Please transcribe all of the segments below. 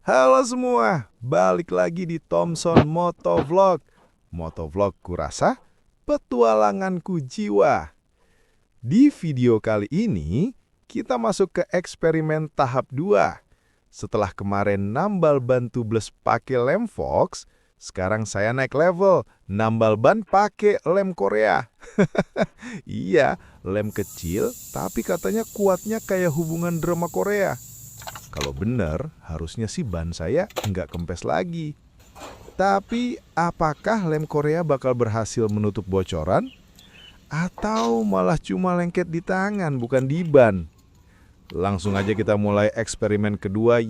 Halo semua, balik lagi di Tomson Motovlog. Motovlog kurasa, petualanganku jiwa. Di video kali ini, kita masuk ke eksperimen tahap 2. Setelah kemarin nambal ban tubeless pakai Lem Fox, sekarang saya naik level, nambal ban pakai lem Korea. Iya, lem kecil, tapi katanya kuatnya kayak hubungan drama Korea. Kalau bener, harusnya sih ban saya nggak kempes lagi. Tapi apakah lem Korea bakal berhasil menutup bocoran? Atau malah cuma lengket di tangan, bukan di ban? Langsung aja kita mulai eksperimen kedua.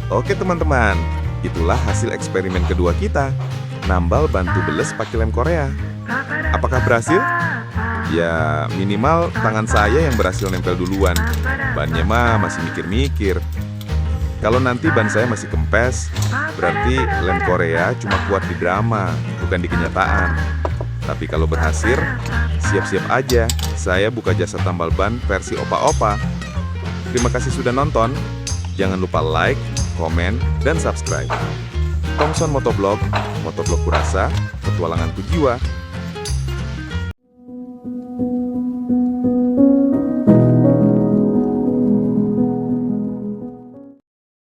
Oke teman-teman, itulah hasil eksperimen kedua kita. Nambal ban tubeless pakai lem Korea. Apakah berhasil? Ya minimal tangan saya yang berhasil nempel duluan. Bannya mah masih mikir-mikir. Kalau nanti ban saya masih kempes, berarti lem Korea cuma kuat di drama, bukan di kenyataan. Tapi kalau berhasil, siap-siap aja. Saya buka jasa tambal ban versi opa-opa. Terima kasih sudah nonton. Jangan lupa like, komen, dan subscribe. Tomson Motovlog, motovlog kurasa, petualanganku jiwa.